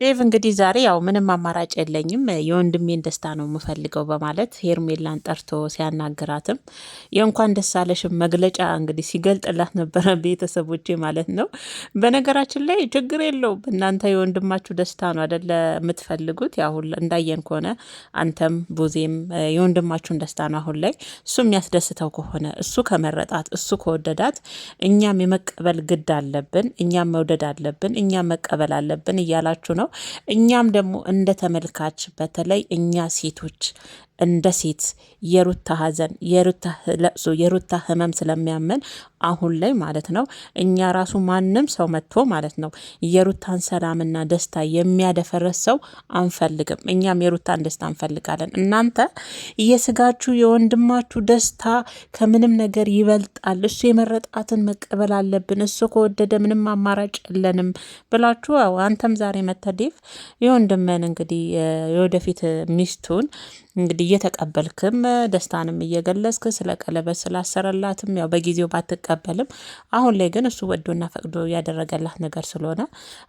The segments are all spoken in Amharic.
ዴቭ እንግዲህ ዛሬ ያው ምንም አማራጭ የለኝም የወንድሜን ደስታ ነው የምፈልገው በማለት ሄርሜላን ጠርቶ ሲያናግራትም የእንኳን ደስ አለሽም መግለጫ እንግዲህ ሲገልጥላት ነበረ ቤተሰቦቼ ማለት ነው። በነገራችን ላይ ችግር የለውም እናንተ የወንድማችሁ ደስታ ነው አደለ የምትፈልጉት። ያሁን እንዳየን ከሆነ አንተም ቡዜም የወንድማችሁን ደስታ ነው አሁን ላይ እሱ የሚያስደስተው ከሆነ እሱ ከመረጣት እሱ ከወደዳት እኛም የመቀበል ግድ አለብን፣ እኛም መውደድ አለብን፣ እኛም መቀበል አለብን እያላችሁ ነው። እኛም ደግሞ እንደ ተመልካች በተለይ እኛ ሴቶች እንደ ሴት የሩታ ሐዘን የሩታ ለቅሶ የሩታ ህመም ስለሚያመን አሁን ላይ ማለት ነው እኛ ራሱ ማንም ሰው መጥቶ ማለት ነው የሩታን ሰላምና ደስታ የሚያደፈረስ ሰው አንፈልግም። እኛም የሩታን ደስታ እንፈልጋለን። እናንተ የስጋችሁ የወንድማችሁ ደስታ ከምንም ነገር ይበልጣል፣ እሱ የመረጣትን መቀበል አለብን፣ እሱ ከወደደ ምንም አማራጭ የለንም ብላችሁ አንተም ዛሬ መተዴፍ የወንድምን እንግዲህ የወደፊት ሚስቱን እንግዲህ እየተቀበልክም ደስታንም እየገለጽክ ስለ ቀለበት ስላሰረላትም ያው በጊዜው ባትቀበልም አሁን ላይ ግን እሱ ወዶና ፈቅዶ ያደረገላት ነገር ስለሆነ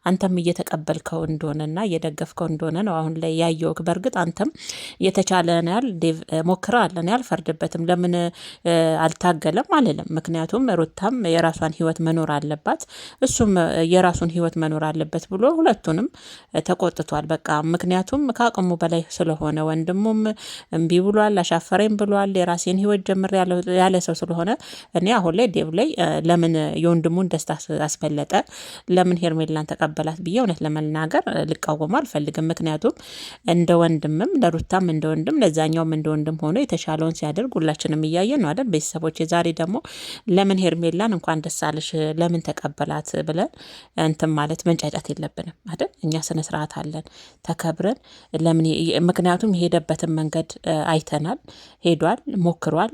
አንተም እየተቀበልከው እንደሆነና እየደገፍከው እንደሆነ ነው አሁን ላይ ያየውክ። በእርግጥ አንተም የተቻለን ያህል ዴቭ ሞክረሃል፣ እኔ አልፈርድበትም። ለምን አልታገለም አልልም። ምክንያቱም ሩታም የራሷን ህይወት መኖር አለባት፣ እሱም የራሱን ህይወት መኖር አለበት ብሎ ሁለቱንም ተቆጥቷል። በቃ ምክንያቱም ከአቅሙ በላይ ስለሆነ ወንድሙም እምቢ ብሏል፣ አሻፈረኝ ብሏል። የራሴን ህይወት ጀምር ያለ ሰው ስለሆነ እኔ አሁን ላይ ዴቭ ላይ ለምን የወንድሙን ደስታ አስበለጠ፣ ለምን ሄርሜላን ተቀበላት ብዬ እውነት ለመናገር ልቃወሙ አልፈልግም። ምክንያቱም እንደ ወንድምም ለሩታም እንደ ወንድም ለዛኛውም እንደ ወንድም ሆኖ የተሻለውን ሲያደርግ ሁላችንም እያየን ነው አይደል ቤተሰቦች። ዛሬ ደግሞ ለምን ሄርሜላን እንኳን ደስ አለሽ ለምን ተቀበላት ብለን እንትን ማለት መንጫጫት የለብንም አይደል። እኛ ስነ ስርዓት አለን ተከብረን ለምን ምክንያቱም የሄደበትን መንገድ አይተናል። ሄዷል፣ ሞክሯል።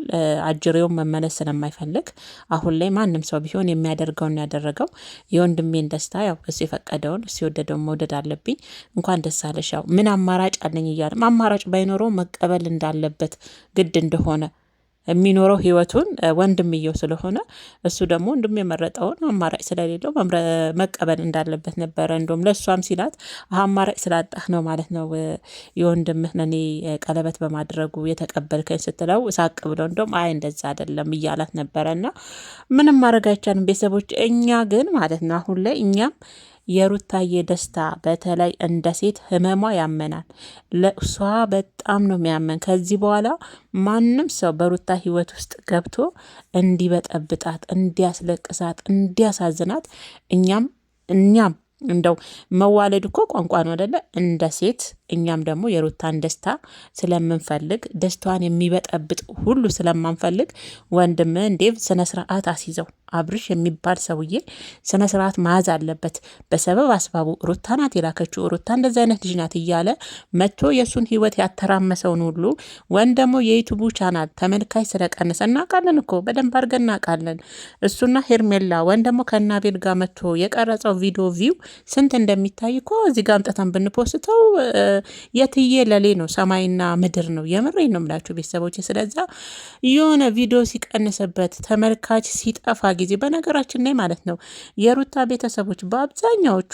አጅሬውን መመለስ ስለማይፈልግ አሁን ላይ ማንም ሰው ቢሆን የሚያደርገውን ያደረገው። የወንድሜን ደስታ ያው እሱ የፈቀደውን እሱ የወደደውን መውደድ አለብኝ። እንኳን ደስ አለሽ ያው ምን አማራጭ አለኝ እያለም አማራጭ ባይኖረው መቀበል እንዳለበት ግድ እንደሆነ የሚኖረው ህይወቱን ወንድምየው ስለሆነ እሱ ደግሞ ወንድም የመረጠውን አማራጭ ስለሌለው መቀበል እንዳለበት ነበረ። እንደውም ለእሷም ሲላት አማራጭ ስላጣህ ነው ማለት ነው የወንድምህ ለኔ ቀለበት በማድረጉ የተቀበልከኝ ስትለው ሳቅ ብሎ እንደውም አይ እንደዛ አይደለም እያላት ነበረና ምንም ማድረግ አይቻልም ቤተሰቦች። እኛ ግን ማለት ነው አሁን ላይ እኛም የሩታዬ ደስታ በተለይ እንደ ሴት ህመሟ ያመናል። ለእሷ በጣም ነው የሚያመን። ከዚህ በኋላ ማንም ሰው በሩታ ህይወት ውስጥ ገብቶ እንዲበጠብጣት፣ እንዲያስለቅሳት፣ እንዲያሳዝናት እኛም እንደው መዋለድ እኮ ቋንቋ ነው አይደለ? እንደ ሴት እኛም ደግሞ የሩታን ደስታ ስለምንፈልግ ደስታዋን የሚበጠብጥ ሁሉ ስለማንፈልግ ወንድም ዴቭ ስነ ስርዓት አስይዘው። አብርሽ የሚባል ሰውዬ ስነ ስርዓት መያዝ አለበት። በሰበብ አስባቡ ሩታ ናት የላከችው፣ ሩታ እንደዚህ አይነት ልጅ ናት እያለ መጥቶ የእሱን ህይወት ያተራመሰውን ሁሉ ወይም ደግሞ የዩቱቡ ቻናል ተመልካች ስለቀነሰ እናውቃለን እኮ በደንብ አድርገን እናውቃለን። እሱና ሄርሜላ ወይም ደግሞ ከናቤል ጋር መጥቶ የቀረጸው ቪዲዮ ቪው ስንት እንደሚታይ እኮ እዚህ ጋር አምጥተን ብንፖስተው የትዬ ለሌ ነው፣ ሰማይና ምድር ነው። የምሬን ነው የምላችሁ ቤተሰቦች። ስለዛ የሆነ ቪዲዮ ሲቀንስበት ተመልካች ሲጠፋ ጊዜ በነገራችን ላይ ማለት ነው የሩታ ቤተሰቦች በአብዛኛዎቹ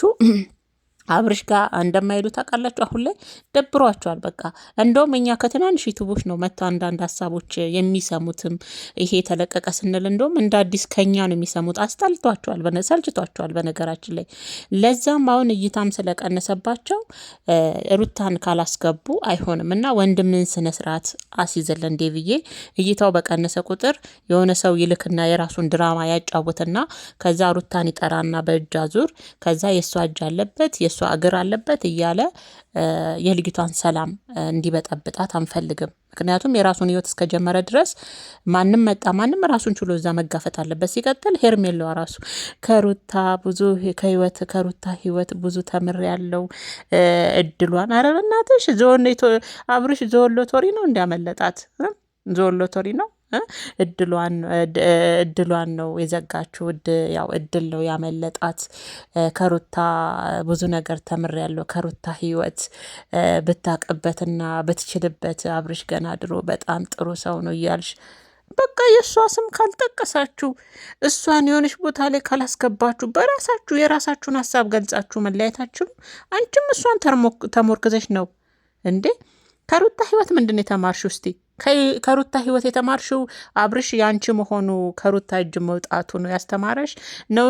አብርሽ ጋር እንደማይሉ ታውቃላችሁ። አሁን ላይ ደብሯቸዋል። በቃ እንደውም እኛ ከትናንሽ ዩቱቦች ነው መጥቶ አንዳንድ ሀሳቦች የሚሰሙትም ይሄ ተለቀቀ ስንል እንደውም እንደ አዲስ ከኛ ነው የሚሰሙት። አስጠልቷቸዋል፣ ሰልችቷቸዋል በነገራችን ላይ። ለዛም አሁን እይታም ስለቀነሰባቸው ሩታን ካላስገቡ አይሆንም እና ወንድምን ስነ ስርዓት አስይዘለን ዴቪዬ። እይታው በቀነሰ ቁጥር የሆነ ሰው ይልክና የራሱን ድራማ ያጫውትና ከዛ ሩታን ይጠራና በእጅ አዙር ከዛ የእሷ እጅ አለበት የእሷ እግር አለበት እያለ የልጅቷን ሰላም እንዲበጠብጣት አንፈልግም። ምክንያቱም የራሱን ህይወት እስከጀመረ ድረስ ማንም መጣ ማንም ራሱን ችሎ እዛ መጋፈጥ አለበት። ሲቀጥል ሄርሜላዋ ራሱ ከሩታ ህይወት ብዙ ተምር ያለው እድሏን ኧረ በእናትሽ አብርሽ ዞሎቶሪ ነው እንዲያመለጣት ዞሎቶሪ ነው እድሏን ነው የዘጋችው። ያው እድል ነው ያመለጣት። ከሩታ ብዙ ነገር ተምሬያለሁ። ከሩታ ህይወት ብታቅበትና ብትችልበት አብርሽ ገና ድሮ በጣም ጥሩ ሰው ነው እያልሽ በቃ የእሷ ስም ካልጠቀሳችሁ እሷን የሆነች ቦታ ላይ ካላስገባችሁ በራሳችሁ የራሳችሁን ሀሳብ ገልጻችሁ መለያየታችሁ አንቺም እሷን ተሞርክዘሽ ነው እንዴ? ከሩታ ህይወት ምንድን የተማርሽው? እስቲ ከሩታ ህይወት የተማርሽው አብርሽ ያንቺ መሆኑ ከሩታ እጅ መውጣቱ ነው ያስተማረሽ ነው?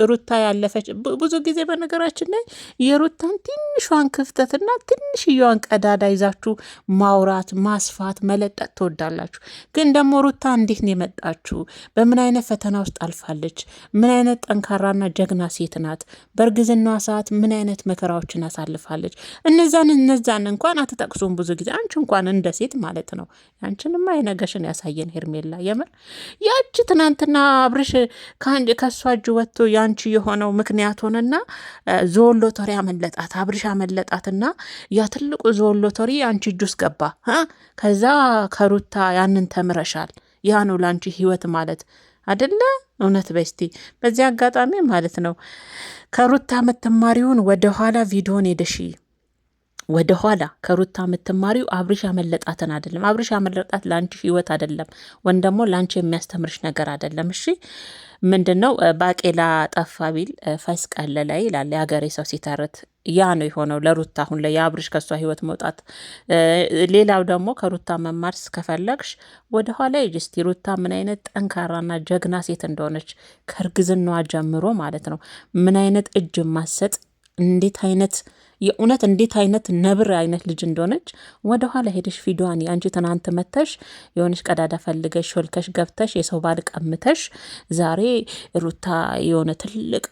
ሩታ ያለፈች ብዙ ጊዜ በነገራችን ላይ የሩታን ትንሿን ክፍተትና ትንሽየዋን ቀዳዳ ይዛችሁ ማውራት፣ ማስፋት፣ መለጠጥ ትወዳላችሁ። ግን ደግሞ ሩታ እንዴት ነው የመጣችሁ? በምን አይነት ፈተና ውስጥ አልፋለች? ምን አይነት ጠንካራና ጀግና ሴት ናት? በእርግዝናዋ ሰዓት ምን አይነት መከራዎችን አሳልፋለች? እነዛን እንኳን አትጠቅሱም ብዙ ጊዜ አንቺ እንኳን እንደ ሴት ማለት ነው። አንቺንማ የነገሽን ያሳየን ሄርሜላ። የምር ያቺ ትናንትና አብርሽ ከእሷ እጅ ወጥቶ ያንቺ የሆነው ምክንያት ሆነና ዞን ሎተሪ አመለጣት፣ አብርሽ አመለጣትና ያ ትልቁ ዞን ሎተሪ አንቺ እጅ ውስጥ ገባ። ከዛ ከሩታ ያንን ተምረሻል። ያ ነው ለአንቺ ህይወት ማለት አደለ? እውነት በስቲ በዚህ አጋጣሚ ማለት ነው ከሩታ የምትማሪውን ወደኋላ ቪዲዮን ሄደሽ ወደ ኋላ ከሩታ የምትማሪው አብርሽ ያመለጣትን አይደለም። አብርሽ ያመለጣት ለአንቺ ህይወት አይደለም፣ ወይም ደግሞ ለአንቺ የሚያስተምርሽ ነገር አይደለም። እሺ ምንድን ነው ባቄላ ጠፋ ቢል ፈስ ቀለለ ይላል የሀገሬ ሰው ሲተርት። ያ ነው የሆነው ለሩታ አሁን ላይ የአብርሽ ከሷ ህይወት መውጣት። ሌላው ደግሞ ከሩታ መማር ከፈለግሽ ወደ ኋላ ይጅስቲ ሩታ ምን አይነት ጠንካራና ጀግና ሴት እንደሆነች ከእርግዝናዋ ጀምሮ ማለት ነው ምን አይነት እጅ ማሰጥ እንዴት አይነት የእውነት እንዴት አይነት ነብር አይነት ልጅ እንደሆነች ወደ ኋላ ሄደሽ ቪዲዮዋን አንቺ ትናንት መተሽ የሆነች ቀዳዳ ፈልገሽ ሾልከሽ ገብተሽ የሰው ባል ቀምተሽ ዛሬ ሩታ የሆነ ትልቅ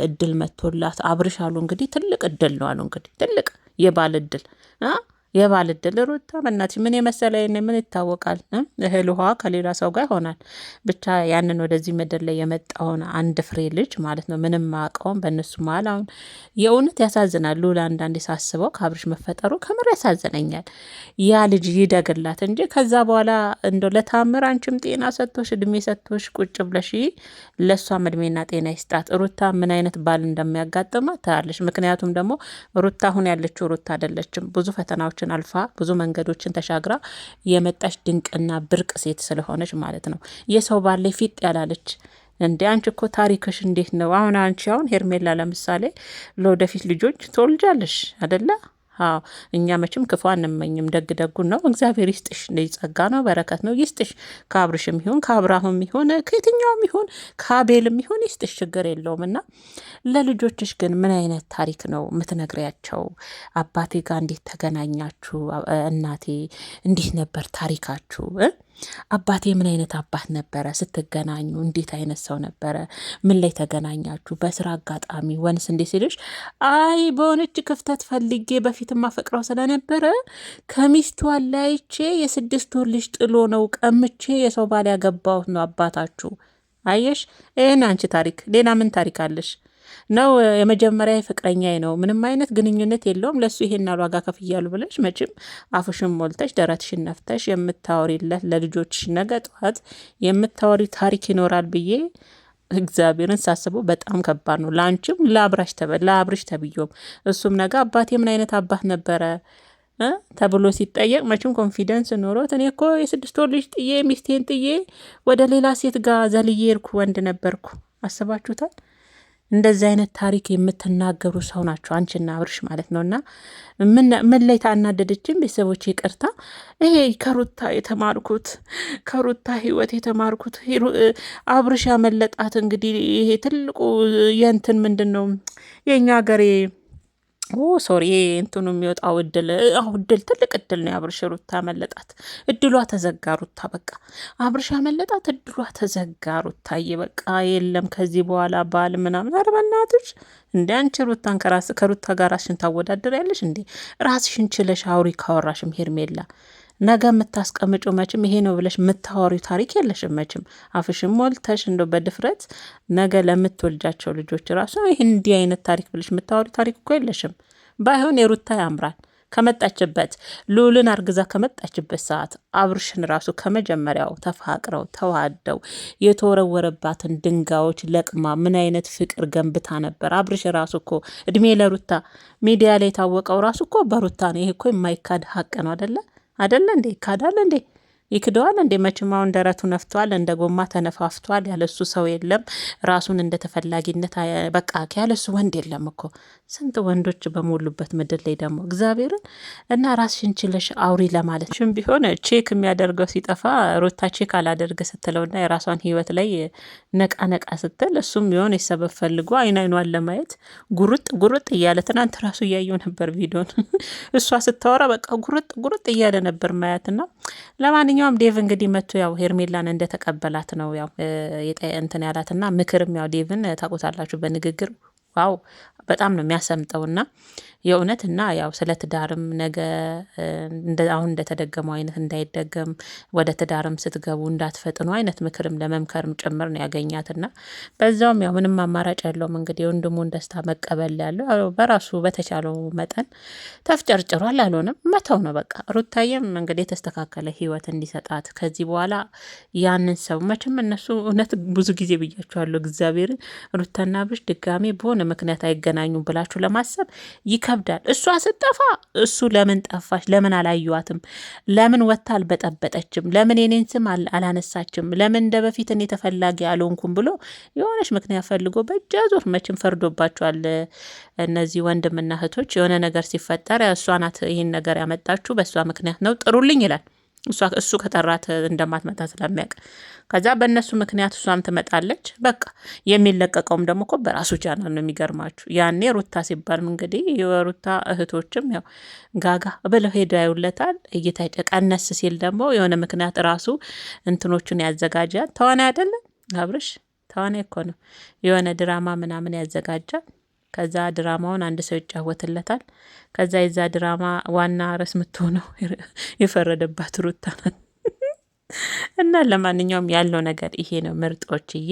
እድል መጥቶላት አብርሽ አሉ እንግዲህ ትልቅ እድል ነው አሉ እንግዲህ ትልቅ የባል እድል የባል እድል ሩታ በእናትሽ ምን የመሰለ ምን ይታወቃል? እህል ውሃ ከሌላ ሰው ጋር ይሆናል። ብቻ ያንን ወደዚህ ምድር ላይ የመጣውን አንድ ፍሬ ልጅ ማለት ነው ምንም ማቀውም በእነሱ መሀል አሁን የእውነት ያሳዝናል። ሉላ አንዳንዴ ሳስበው ከአብርሽ መፈጠሩ ከምር ያሳዝነኛል። ያ ልጅ ይደግላት እንጂ ከዛ በኋላ እንደ ለታምር አንቺም ጤና ሰጥቶሽ እድሜ ሰጥቶሽ ቁጭ ብለሽ ለእሷም እድሜና ጤና ይስጣት። ሩታ ምን አይነት ባል እንደሚያጋጥማት ታያለሽ። ምክንያቱም ደግሞ ሩታ አሁን ያለችው ሩታ አይደለችም። ብዙ ፈተናዎች አልፋ ብዙ መንገዶችን ተሻግራ የመጣች ድንቅና ብርቅ ሴት ስለሆነች ማለት ነው የሰው ባለ ፊት ያላለች። እንዴ አንቺ እኮ ታሪክሽ እንዴት ነው? አሁን አንቺ አሁን ሄርሜላ ለምሳሌ ለወደፊት ልጆች ትወልጃለሽ አደለ? አዎ እኛ መቼም ክፉ አንመኝም። ደግ ደጉን ነው እግዚአብሔር ይስጥሽ። ጸጋ ነው በረከት ነው ይስጥሽ። ከአብርሽም ይሁን ከአብርሃምም ይሁን ከየትኛውም ይሁን ከአቤልም ይሁን ይስጥሽ፣ ችግር የለውም። እና ለልጆችሽ ግን ምን አይነት ታሪክ ነው የምትነግሪያቸው? አባቴ ጋር እንዴት ተገናኛችሁ? እናቴ እንዴት ነበር ታሪካችሁ? አባቴ ምን አይነት አባት ነበረ? ስትገናኙ እንዴት አይነት ሰው ነበረ? ምን ላይ ተገናኛችሁ? በስራ አጋጣሚ ወንስ እንዴ ሲልሽ አይ በሆነች ክፍተት ፈልጌ በፊት ማፈቅረው ስለነበረ ከሚስቱ አላይቼ የ6 ወር ልጅ ጥሎ ነው ቀምቼ የሰው ባል ያገባሁት ነው አባታችሁ። አየሽ ይህን አንቺ ታሪክ ሌላ ምን ታሪክ አለሽ? ነው የመጀመሪያ ፍቅረኛዬ ነው ምንም አይነት ግንኙነት የለውም ለሱ ይሄን ዋጋ ከፍያሉ ብለሽ መቼም አፍሽን ሞልተሽ ደረትሽን ነፍተሽ የምታወሪለት ለልጆችሽ ነገ ጠዋት የምታወሪ ታሪክ ይኖራል ብዬ እግዚአብሔርን ሳስበው በጣም ከባድ ነው። ለአንቺም ለአብርሽ ተብዮም እሱም ነገ አባቴ ምን አይነት አባት ነበረ ተብሎ ሲጠየቅ መቼም ኮንፊደንስ ኖሮት እኔ እኮ የ6 ወር ልጅ ጥዬ ሚስቴን ጥዬ ወደ ሌላ ሴት ጋር ዘልዬ ሄድኩ ወንድ ነበርኩ። አስባችሁታል? እንደዚህ አይነት ታሪክ የምትናገሩ ሰው ናቸው አንቺና አብርሽ ማለት ነው። እና ምን ላይ ታናደደችን? ቤተሰቦች ይቅርታ። ይሄ ከሩታ ህይወት የተማርኩት አብርሽ ያመለጣት እንግዲህ ይሄ ትልቁ የእንትን ምንድን ነው የእኛ ሀገሬ ሶሪ እንትኑ የሚወጣው እድል ትልቅ እድል ነው። አብርሽ ሩታ መለጣት እድሏ ተዘጋ። ሩታ በቃ አብርሽ መለጣት እድሏ ተዘጋ። ሩታዬ በቃ የለም ከዚህ በኋላ ባል ምናምን። ኧረ በእናትሽ እንደ አንቺ ሩታን ከሩታ ጋር ራስሽን ታወዳደር ያለሽ እንዴ? ራስሽን ችለሽ አውሪ። ካወራሽም ሄርሜላ ነገ የምታስቀምጪው መቼም ይሄ ነው ብለሽ የምታወሪው ታሪክ የለሽም። መቼም አፍሽም ሞልተሽ እንደው በድፍረት ነገ ለምትወልጃቸው ልጆች ራሱ ይህ እንዲህ አይነት ታሪክ ብለሽ የምታወሪው ታሪክ እኮ የለሽም። ባይሆን የሩታ ያምራል። ከመጣችበት ሉልን አርግዛ ከመጣችበት ሰዓት አብርሽን ራሱ ከመጀመሪያው ተፋቅረው ተዋደው የተወረወረባትን ድንጋዮች ለቅማ ምን አይነት ፍቅር ገንብታ ነበር። አብርሽ ራሱ እኮ እድሜ ለሩታ ሚዲያ ላይ የታወቀው ራሱ እኮ በሩታ ነው። ይሄ እኮ የማይካድ ሀቅ ነው። አደለ እንዴ? ይካዳል እንዴ? ይክደዋል እንዴ? መቼም አሁን ደረቱ ነፍቷል፣ እንደ ጎማ ተነፋፍቷል። ያለሱ ሰው የለም። ራሱን እንደ ተፈላጊነት በቃ ያለሱ ወንድ የለም እኮ ስንት ወንዶች በሞሉበት ምድር ላይ ደግሞ እግዚአብሔርን እና ራስሽን ችለሽ አውሪ ለማለት ሽም ቢሆን ቼክ የሚያደርገው ሲጠፋ ሩታ ቼክ አላደርግ ስትለውና የራሷን ህይወት ላይ ነቃ ነቃ ስትል እሱም የሆነ የሰበብ ፈልጎ አይኗን ለማየት ጉርጥ ጉርጥ እያለ ትናንት ራሱ እያየው ነበር ቪዲዮን እሷ ስታወራ በቃ ጉርጥ ጉርጥ እያለ ነበር ማያትና ለማንኛውም ዴቭ እንግዲህ መጥቶ ያው ሄርሜላን እንደተቀበላት ነው ያው እንትን ያላትና ምክርም ያው ዴቭን ታውቁታላችሁ በንግግር ዋው በጣም ነው የሚያሰምጠውና የእውነት እና ያው ስለ ትዳርም ነገ አሁን እንደተደገመው አይነት እንዳይደገም ወደ ትዳርም ስትገቡ እንዳትፈጥኑ አይነት ምክርም ለመምከርም ጭምር ነው ያገኛትና በዛውም ያው ምንም አማራጭ ያለውም እንግዲህ የወንድሙን ደስታ መቀበል ያለው በራሱ በተቻለው መጠን ተፍጨርጭሯል። አልሆነም መተው ነው በቃ። ሩታየም እንግዲህ የተስተካከለ ህይወት እንዲሰጣት ከዚህ በኋላ ያንን ሰው መቼም እነሱ እውነት ብዙ ጊዜ ብያችኋለሁ እግዚአብሔርን ሩታና ብሽ ድጋሜ በሆነ ምክንያት አይገናኙም ብላችሁ ለማሰብ ይከብዳል። እሷ ስጠፋ እሱ ለምን ጠፋሽ? ለምን አላዩዋትም? ለምን ወጥታ አልበጠበጠችም? ለምን የኔን ስም አላነሳችም? ለምን እንደ በፊት እኔ ተፈላጊ አልሆንኩም ብሎ የሆነች ምክንያት ፈልጎ በእጃ ዞር መቼም ፈርዶባቸዋል። እነዚህ ወንድምና እህቶች የሆነ ነገር ሲፈጠር እሷ ናት ይህን ነገር ያመጣችሁ፣ በእሷ ምክንያት ነው ጥሩልኝ ይላል። እሱ ከጠራት እንደማትመጣ ስለሚያውቅ ከዛ በእነሱ ምክንያት እሷም ትመጣለች። በቃ የሚለቀቀውም ደግሞ እኮ በራሱ ቻናል ነው። የሚገርማችሁ ያኔ ሩታ ሲባል እንግዲህ የሩታ እህቶችም ያው ጋጋ ብለው ሄዳ ያዩለታል። እይታ ቀነስ ሲል ደግሞ የሆነ ምክንያት ራሱ እንትኖቹን ያዘጋጃል። ተዋናይ አይደለም አብርሽ ተዋናይ እኮ ነው። የሆነ ድራማ ምናምን ያዘጋጃል። ከዛ ድራማውን አንድ ሰው ይጫወትለታል። ከዛ የዛ ድራማ ዋና ርዕስ የምትሆነው የፈረደባት ሩታ ናት። እና ለማንኛውም ያለው ነገር ይሄ ነው ምርጦችዬ።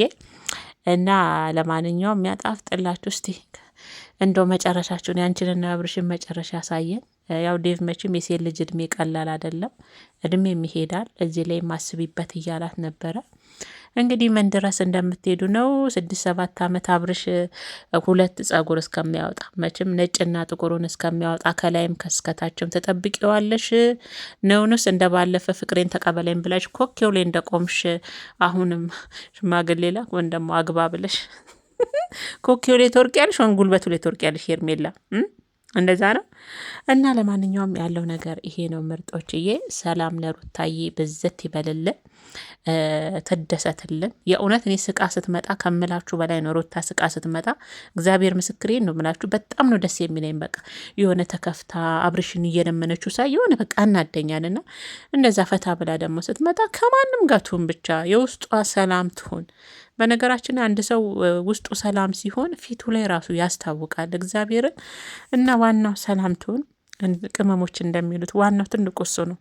እና ለማንኛውም የሚያጣፍጥላችሁ እስቲ እንደው መጨረሻችሁን ያንቺንና አብርሽን መጨረሻ ያሳየን። ያው ዴቭ መቼም የሴት ልጅ እድሜ ቀላል አይደለም፣ እድሜም ይሄዳል። እዚህ ላይ ማስቢበት እያላት ነበረ። እንግዲህ ምን ድረስ እንደምትሄዱ ነው። 6-7 ዓመት አብርሽ 2 ጸጉር እስከሚያወጣ መቼም ነጭና ጥቁሩን እስከሚያወጣ ከላይም ከስከታችም ተጠብቂዋለሽ ነውንስ እንደ ባለፈ ፍቅሬን ተቀበለኝ ብለሽ ኮኬው ላይ እንደቆምሽ አሁንም ሽማግሌ ላክ ወንደሞ አግባ ብለሽ ኮኬው ላይ ትወርቂያለሽ፣ ወን ጉልበቱ ላይ ትወርቂያለሽ ሄርሜላ እንደዛ ነው። እና ለማንኛውም ያለው ነገር ይሄ ነው ምርጦችዬ። ሰላም ለሩታዬ ብዝት ይበልልን፣ ትደሰትልን። የእውነት እኔ ስቃ ስትመጣ ከምላችሁ በላይ ነው። ሩታ ስቃ ስትመጣ እግዚአብሔር ምስክሬን ነው ምላችሁ፣ በጣም ነው ደስ የሚለኝ። በቃ የሆነ ተከፍታ አብርሽን እየለመነችው ሳይ የሆነ በቃ እናደኛልና እንደዛ ፈታ ብላ ደግሞ ስትመጣ ከማንም ጋር ትሁን ብቻ የውስጧ ሰላም ትሁን። በነገራችን አንድ ሰው ውስጡ ሰላም ሲሆን ፊቱ ላይ ራሱ ያስታውቃል እግዚአብሔርን። እና ዋናው ሰላም ትሁን። ቅመሞች እንደሚሉት ዋናው ትልቁ እሱ ነው።